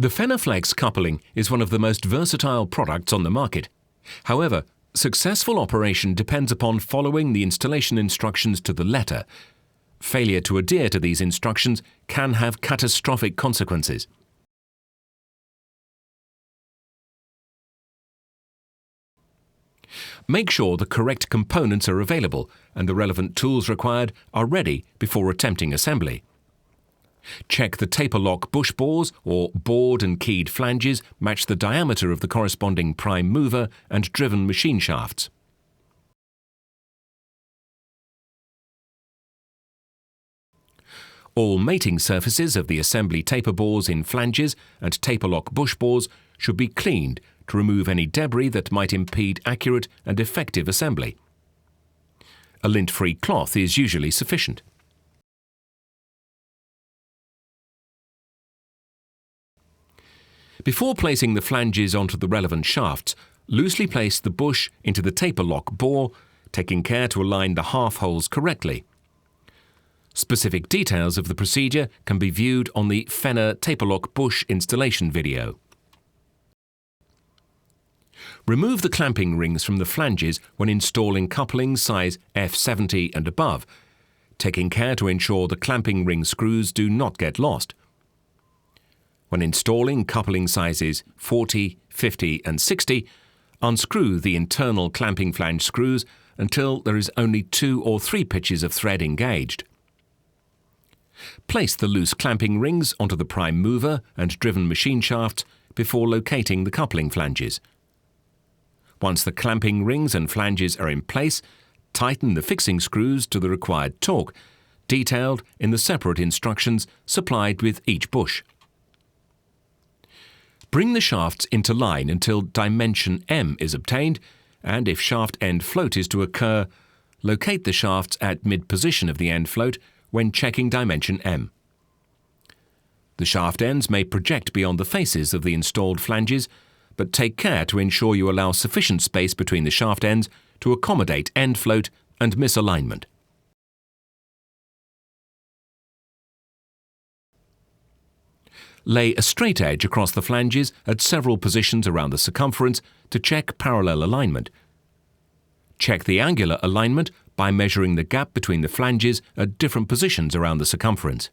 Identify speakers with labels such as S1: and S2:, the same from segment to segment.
S1: The Fenaflex coupling is one of the most versatile products on the market. However, successful operation depends upon following the installation instructions to the letter. Failure to adhere to these instructions can have catastrophic consequences. Make sure the correct components are available and the relevant tools required are ready before attempting assembly. Check the taper lock bush bores or bored and keyed flanges match the diameter of the corresponding prime mover and driven machine shafts. All mating surfaces of the assembly taper bores in flanges and taper lock bush bores should be cleaned to remove any debris that might impede accurate and effective assembly. A lint-free cloth is usually sufficient. Before placing the flanges onto the relevant shafts, loosely place the bush into the taper lock bore, taking care to align the half holes correctly. Specific details of the procedure can be viewed on the Fenner taper lock bush installation video. Remove the clamping rings from the flanges when installing couplings size F70 and above, taking care to ensure the clamping ring screws do not get lost. When installing coupling sizes 40, 50 and 60, unscrew the internal clamping flange screws until there is only 2 or 3 pitches of thread engaged. Place the loose clamping rings onto the prime mover and driven machine shaft before locating the coupling flanges. Once the clamping rings and flanges are in place, tighten the fixing screws to the required torque, detailed in the separate instructions supplied with each bush. Bring the shafts into line until dimension M is obtained, and if shaft end float is to occur, locate the shafts at mid-position of the end float when checking dimension M. The shaft ends may project beyond the faces of the installed flanges, but take care to ensure you allow sufficient space between the shaft ends to accommodate end float and misalignment. Lay a straight edge across the flanges at several positions around the circumference to check parallel alignment. Check the angular alignment by measuring the gap between the flanges at different positions around the circumference.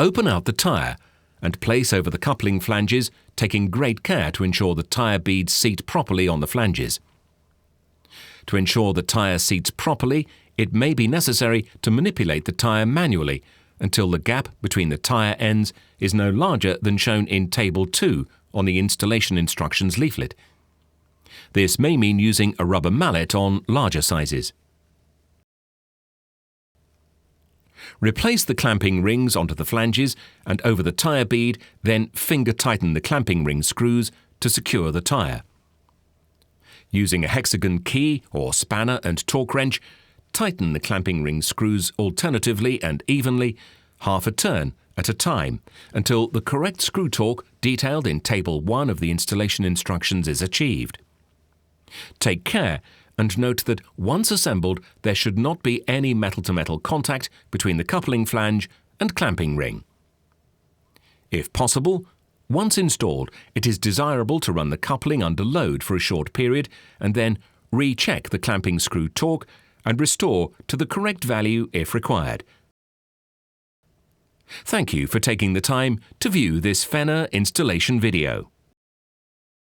S1: Open out the tyre and place over the coupling flanges, taking great care to ensure the tyre beads seat properly on the flanges. To ensure the tyre seats properly, it may be necessary to manipulate the tyre manually until the gap between the tyre ends is no larger than shown in Table 2 on the installation instructions leaflet. This may mean using a rubber mallet on larger sizes. Replace the clamping rings onto the flanges and over the tyre bead, then finger tighten the clamping ring screws to secure the tyre. Using a hexagon key or spanner and torque wrench, tighten the clamping ring screws alternatively and evenly, half a turn at a time, until the correct screw torque detailed in Table 1 of the installation instructions is achieved. Take care and note that once assembled, there should not be any metal-to-metal contact between the coupling flange and clamping ring. If possible, once installed, it is desirable to run the coupling under load for a short period and then recheck the clamping screw torque and restore to the correct value if required. Thank you for taking the time to view this Fenner installation video.